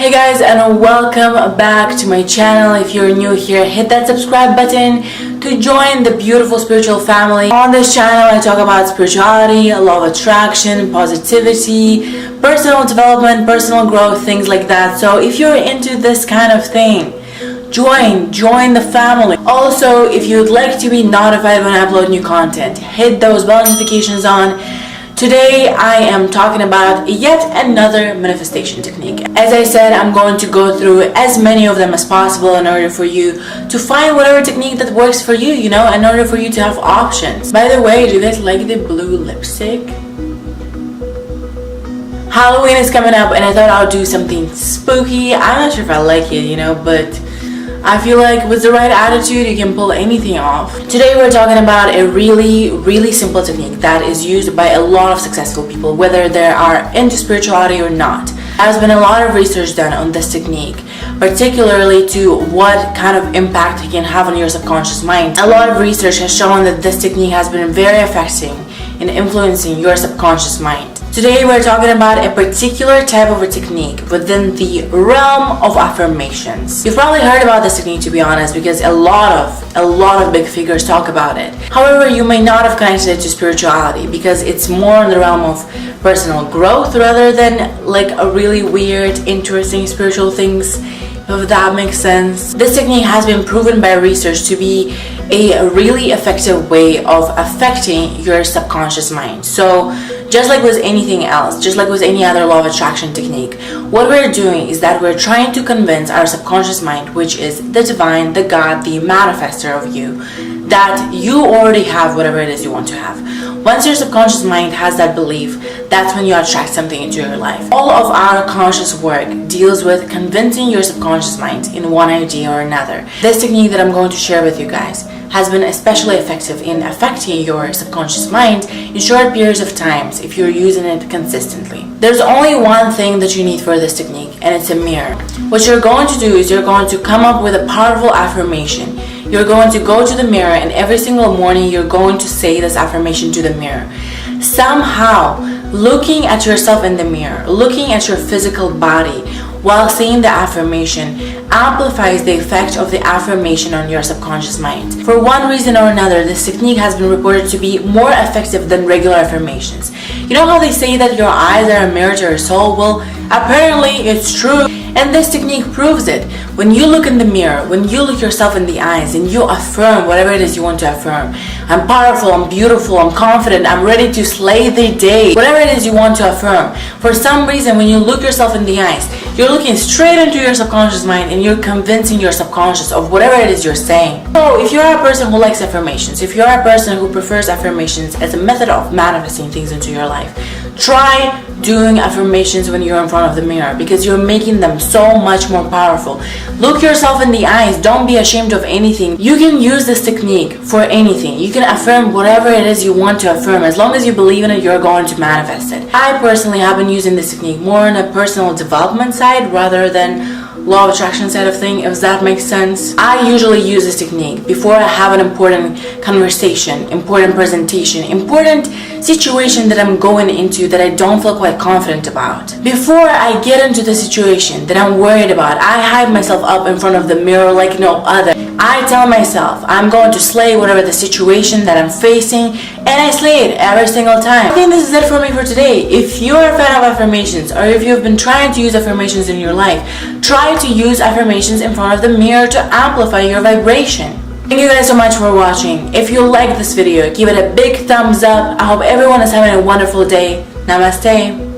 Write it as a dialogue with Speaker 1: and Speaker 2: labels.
Speaker 1: Hey guys, and welcome back to my channel. If you're new here, hit that subscribe button to join the beautiful spiritual family. On this channel I talk about spirituality, law of attraction, positivity, personal development, personal growth, things like that. So if you're into this kind of thing, join the family. Also, if you'd like to be notified when I upload new content, hit those bell notifications on. Today I am talking about yet another manifestation technique. As I said, I'm going to go through as many of them as possible in order for you to find whatever technique that works for you, in order for you to have options. By the way, do you guys like the blue lipstick? Halloween is coming up and I thought I'll do something spooky. I'm not sure if I like it, but I feel like with the right attitude you can pull anything off. Today we're talking about a really simple technique that is used by a lot of successful people, whether they are into spirituality or not. There has been a lot of research done on this technique, particularly to what kind of impact it can have on your subconscious mind. A lot of research has shown that this technique has been very effective in influencing your subconscious mind. Today we're talking about a particular type of a technique within the realm of affirmations. You've probably heard about this technique, to be honest, because a lot of big figures talk about it. However, you may not have connected it to spirituality because it's more in the realm of personal growth rather than like a really weird, interesting spiritual things, if that makes sense. This technique has been proven by research to be a really effective way of affecting your subconscious mind. So just like with anything else, just like with any other law of attraction technique, what we're doing is that we're trying to convince our subconscious mind, which is the divine, the God, the manifester of you, that you already have whatever it is you want to have. Once your subconscious mind has that belief, that's when you attract something into your life. All of our conscious work deals with convincing your subconscious mind in one idea or another. This technique that I'm going to share with you guys has been especially effective in affecting your subconscious mind in short periods of times if you're using it consistently. There's only one thing that you need for this technique, and it's a mirror. What you're going to do is you're going to come up with a powerful affirmation. You're going to go to the mirror, and every single morning you're going to say this affirmation to the mirror. Somehow, looking at yourself in the mirror, looking at your physical body while saying the affirmation amplifies the effect of the affirmation on your subconscious mind. For one reason or another, this technique has been reported to be more effective than regular affirmations. You know how they say that your eyes are a mirror to your soul? Well, apparently it's true. And this technique proves it. When you look in the mirror, when you look yourself in the eyes and you affirm whatever it is you want to affirm, I'm powerful, I'm beautiful, I'm confident, I'm ready to slay the day, whatever it is you want to affirm. For some reason, when you look yourself in the eyes, you're looking straight into your subconscious mind and you're convincing your subconscious of whatever it is you're saying. So if you're a person who likes affirmations, if you're a person who prefers affirmations as a method of manifesting things into your life, try doing affirmations when you're in front of the mirror because you're making them so much more powerful. Look yourself in the eyes. Don't be ashamed of anything. You can use this technique for anything. You can affirm whatever it is you want to affirm. As long as you believe in it, you're going to manifest it. I personally have been using this technique more on a personal development side rather than law of attraction side of thing, if that makes sense. I usually use this technique before I have an important conversation, important presentation, important situation that I'm going into that I don't feel quite confident about. Before I get into the situation that I'm worried about, I hype myself up in front of the mirror like no other. I tell myself I'm going to slay whatever the situation that I'm facing, and I slay it every single time. I think this is it for me for today. If you're a fan of affirmations, or if you've been trying to use affirmations in your life, try to use affirmations in front of the mirror to amplify your vibration. Thank you guys so much for watching. If you like this video, give it a big thumbs up. I hope everyone is having a wonderful day. Namaste.